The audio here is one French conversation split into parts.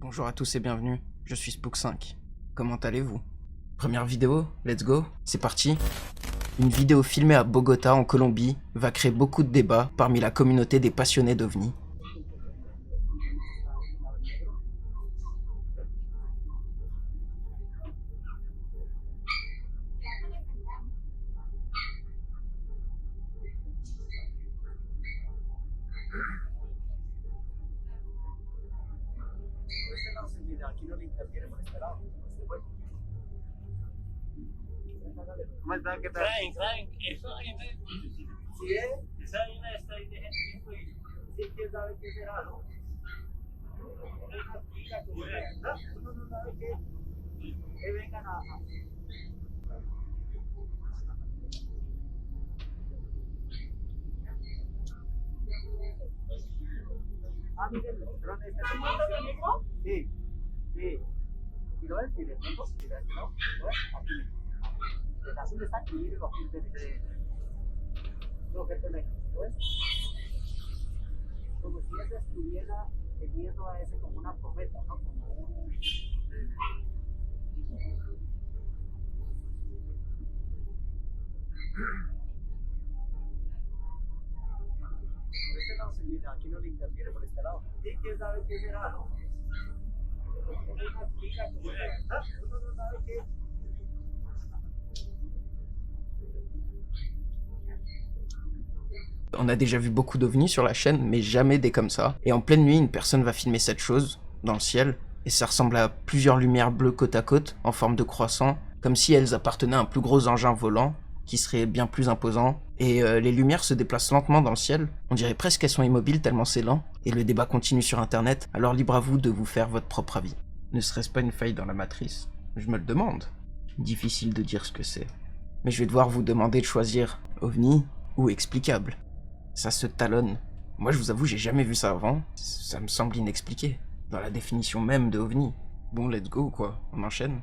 Bonjour à tous et bienvenue, je suis Spook5. Comment allez-vous? Première vidéo, let's go, c'est parti. Une vidéo filmée à Bogota en Colombie va créer beaucoup de débats parmi la communauté des passionnés d'OVNI. ¿Cómo están? ¿Qué tal? Traen, eso ahí ¿Sí es? esa vaina está ahí de gente y Sí, quién sabe qué será, ¿no? Una chica como esta, uno no sabe que vengan a... Ah, miren, el dron este. ¿lo mismo? Sí, sí. ¿Y lo ves? Mire, ¿no? Mira, ¿no? ¿Lo ves? Aquí. El azul está aquí, mire, aquí de... No, que te ¿lo ves? Como si ese estuviera teniendo a ese como una profeta, ¿no? Como un... Por este lado se mira, aquí no le interfiere por este lado. Sí, quién sabe qué será, ¿no? Una chica como esta, uno no sabe qué... On a déjà vu beaucoup d'ovnis sur la chaîne, mais jamais des comme ça. Et en pleine nuit, une personne va filmer cette chose, dans le ciel, et ça ressemble à plusieurs lumières bleues côte à côte, en forme de croissant, comme si elles appartenaient à un plus gros engin volant, qui serait bien plus imposant. Et les lumières se déplacent lentement dans le ciel, on dirait presque qu'elles sont immobiles tellement c'est lent, et le débat continue sur internet, alors libre à vous de vous faire votre propre avis. Ne serait-ce pas une faille dans la matrice? Je me le demande. Difficile de dire ce que c'est. Mais je vais devoir vous demander de choisir ovni ou explicable. Ça se talonne. Moi je vous avoue, j'ai jamais vu ça avant, ça me semble inexpliqué, dans la définition même de OVNI. Bon, let's go quoi, on enchaîne.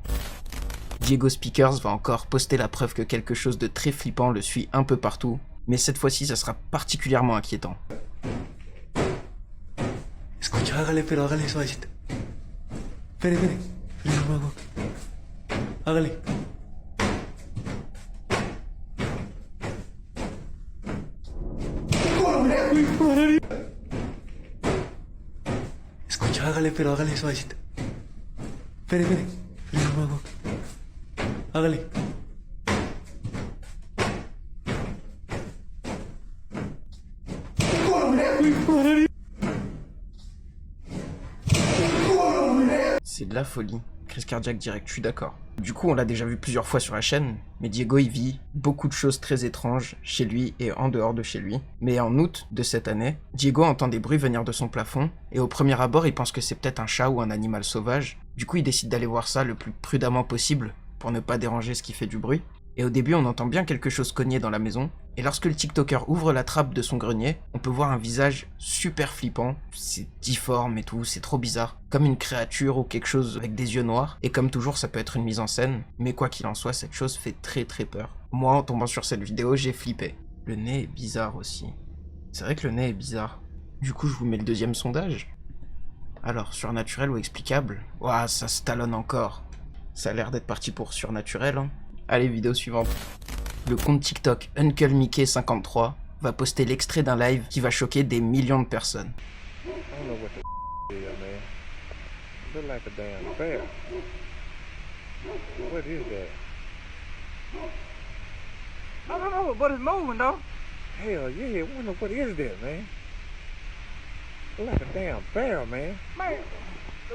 Diego Speakers va encore poster la preuve que quelque chose de très flippant le suit un peu partout, mais cette fois-ci ça sera particulièrement inquiétant. Escucha, hágale suavecito. Espere, mago. Hágale. Escucha, hágale suavecito. Espere, mago. Hágale. C'est de la folie. Crise cardiaque direct, je suis d'accord. Du coup, on l'a déjà vu plusieurs fois sur la chaîne, mais Diego il vit beaucoup de choses très étranges chez lui et en dehors de chez lui. Mais en août de cette année, Diego entend des bruits venir de son plafond, et au premier abord, il pense que c'est peut-être un chat ou un animal sauvage. Du coup, il décide d'aller voir ça le plus prudemment possible, pour ne pas déranger ce qui fait du bruit. Et au début, on entend bien quelque chose cogner dans la maison, et lorsque le TikToker ouvre la trappe de son grenier, on peut voir un visage super flippant, c'est difforme et tout, c'est trop bizarre, comme une créature ou quelque chose avec des yeux noirs, et comme toujours ça peut être une mise en scène, mais quoi qu'il en soit, cette chose fait très peur. Moi, en tombant sur cette vidéo, j'ai flippé. Le nez est bizarre aussi. C'est vrai que le nez est bizarre. Du coup, je vous mets le deuxième sondage. Alors, surnaturel ou explicable? Ouah, ça se talonne encore. Ça a l'air d'être parti pour surnaturel, hein. Allez, vidéo suivante. Le compte TikTok Uncle Mickey 53 va poster l'extrait d'un live qui va choquer des millions de personnes. I don't know what the is, man. It look like a damn bear. What is that? I don't know, but it's moving though. Hell yeah, what is that, man? Look like a damn bear, man. Man,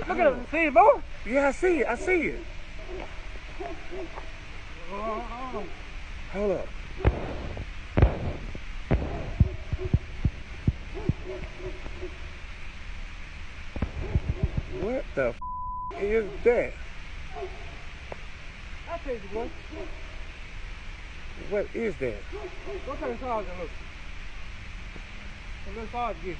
look at it, see it move? Yeah, I see it. Hold up. What the is that? I tell you what. What is that? Go turn the and look. Look hard again.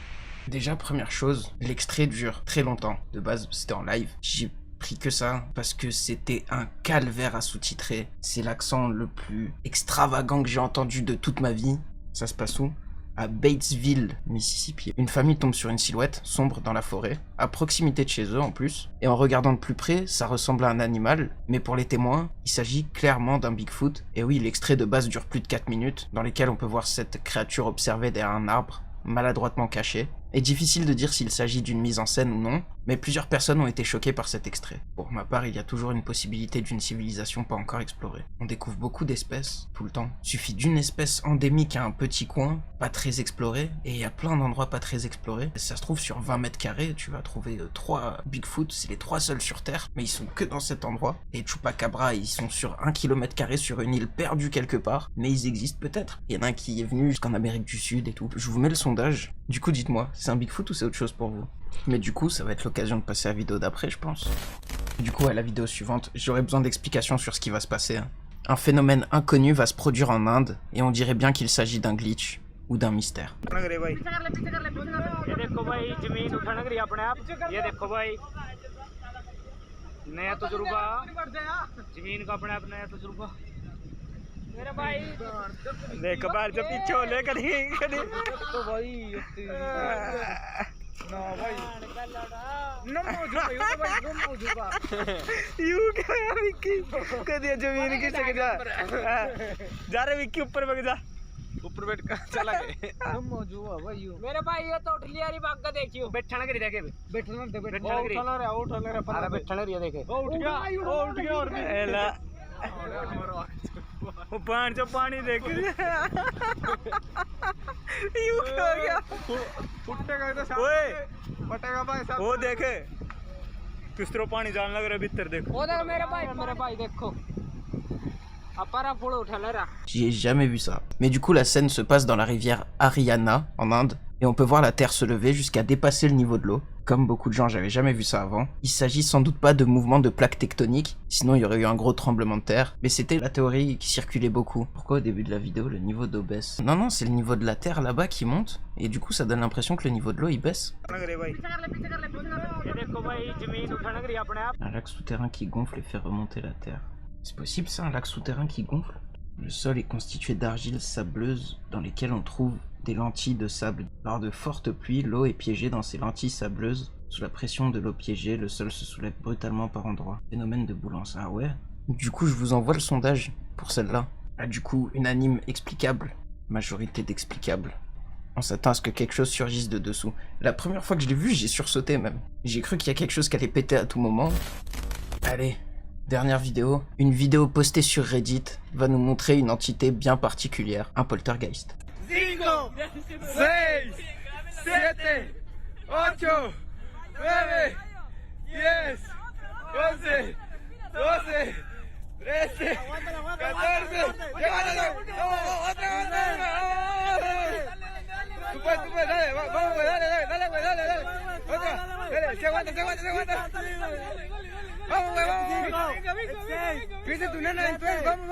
Déjà, première chose, l'extrait dure très longtemps. De base, c'était en live. J'ai pris que ça parce que c'était un calvaire à sous-titrer. C'est l'accent le plus extravagant que j'ai entendu de toute ma vie. Ça se passe où? à Batesville, Mississippi. Une famille tombe sur une silhouette sombre dans la forêt, à proximité de chez eux en plus, et en regardant de plus près, ça ressemble à un animal, mais pour les témoins, il s'agit clairement d'un Bigfoot. Et oui, l'extrait de base dure plus de 4 minutes, dans lesquelles on peut voir cette créature observée derrière un arbre, maladroitement caché. Et difficile de dire s'il s'agit d'une mise en scène ou non, mais plusieurs personnes ont été choquées par cet extrait. Pour ma part, il y a toujours une possibilité d'une civilisation pas encore explorée. On découvre beaucoup d'espèces, tout le temps. Suffit d'une espèce endémique à un petit coin, pas très exploré, et il y a plein d'endroits pas très explorés. Ça se trouve sur 20 mètres carrés, tu vas trouver 3 Bigfoot, c'est les 3 seuls sur Terre, mais ils sont que dans cet endroit. Et Chupacabra, ils sont sur 1 km² sur une île perdue quelque part, mais ils existent peut-être. Il y en a un qui est venu jusqu'en Amérique du Sud et tout. Je vous mets le sondage. Du coup, dites-moi, c'est un Bigfoot ou c'est autre chose pour vous? Mais du coup, ça va être l'occasion de passer à la vidéo d'après, je pense. Du coup, à la vidéo suivante, j'aurai besoin d'explications sur ce qui va se passer. Un phénomène inconnu va se produire en Inde, et on dirait bien qu'il s'agit d'un glitch ou d'un mystère. ये देखो भाई जमीन उठा लग रही है अपने आप ये देखो भाई नया तजुर्बा जमीन का अपने आप नया तजुर्बा मेरे भाई देख बाहर से पीछे हो ले कहीं कहीं तो भाई ना भाई यू क्या विक्की कभी जमीन की सक जा रे विक्की ऊपर बैठ जा ऊपर बैठ कर चला गए मेरे भाई ये तो उठली यारी भाग का देखियो बैठना करी देखे बैठना दे बैठना करी उठा ले रे अरे बैठना करी देखे उठ गया और भी एला वो पानी जो पानी देख यू क्या हो गया फुटेगा तो ओए फटेगा भाई साहब वो देखे किस तरह पानी जाने लग रहा है भीतर देखो वो देख मेरे भाई देखो J'ai jamais vu ça. Mais du coup, la scène se passe dans la rivière Haryana, en Inde, et on peut voir la terre se lever jusqu'à dépasser le niveau de l'eau. Comme beaucoup de gens, j'avais jamais vu ça avant. Il s'agit sans doute pas de mouvements de plaques tectoniques, sinon il y aurait eu un gros tremblement de terre, mais c'était la théorie qui circulait beaucoup. Pourquoi au début de la vidéo, le niveau d'eau baisse? Non, c'est le niveau de la terre là-bas qui monte, et du coup ça donne l'impression que le niveau de l'eau il baisse. Un lac souterrain qui gonfle et fait remonter la terre. C'est possible ça, un lac souterrain qui gonfle? Le sol est constitué d'argiles sableuses dans lesquelles on trouve des lentilles de sable. Lors de fortes pluies, l'eau est piégée dans ces lentilles sableuses. Sous la pression de l'eau piégée, le sol se soulève brutalement par endroits. Phénomène de boulance. Ah ouais? Du coup, je vous envoie le sondage pour celle-là. Ah, du coup, unanime explicable. Majorité d'explicables. On s'attend à ce que quelque chose surgisse de dessous. La première fois que je l'ai vu, j'ai sursauté même. J'ai cru qu'il y a quelque chose qui allait péter à tout moment. Allez. Dernière vidéo, une vidéo postée sur Reddit va nous montrer une entité bien particulière, un poltergeist. 5, 6, 7, 8, 9, 10, 11, 12, 13, 14, dale, vamos, dale, otra, dale, se aguanta. Vamos, Pisa tu nana después, vamos.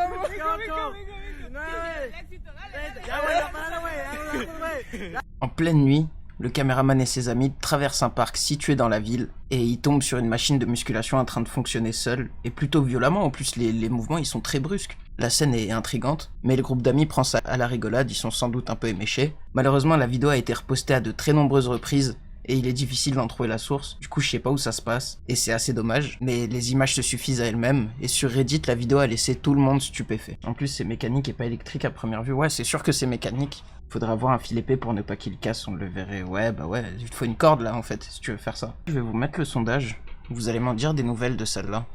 En pleine nuit, le caméraman et ses amis traversent un parc situé dans la ville et ils tombent sur une machine de musculation en train de fonctionner seule et plutôt violemment. En plus, les mouvements ils sont très brusques. La scène est intrigante, mais le groupe d'amis prend ça à la rigolade, ils sont sans doute un peu éméchés. Malheureusement, la vidéo a été repostée à de très nombreuses reprises et il est difficile d'en trouver la source. Du coup, je sais pas où ça se passe, et c'est assez dommage, mais les images se suffisent à elles-mêmes, et sur Reddit, la vidéo a laissé tout le monde stupéfait. En plus, c'est mécanique et pas électrique à première vue. Ouais, c'est sûr que c'est mécanique. Faudrait avoir un fil épais pour ne pas qu'il casse, on le verrait. Ouais, bah ouais, il te faut une corde là, en fait, si tu veux faire ça. Je vais vous mettre le sondage, vous allez m'en dire des nouvelles de celle-là.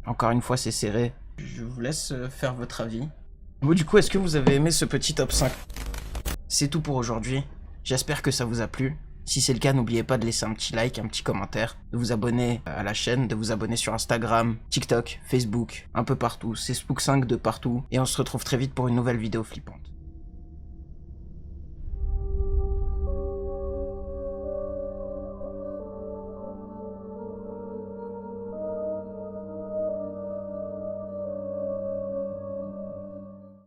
Encore une fois, c'est serré. Je vous laisse faire votre avis. Bon, du coup, est-ce que vous avez aimé ce petit top 5? C'est tout pour aujourd'hui. J'espère que ça vous a plu. Si c'est le cas, n'oubliez pas de laisser un petit like, un petit commentaire, de vous abonner à la chaîne, de vous abonner sur Instagram, TikTok, Facebook, un peu partout. C'est Spook5 de partout. Et on se retrouve très vite pour une nouvelle vidéo flippante.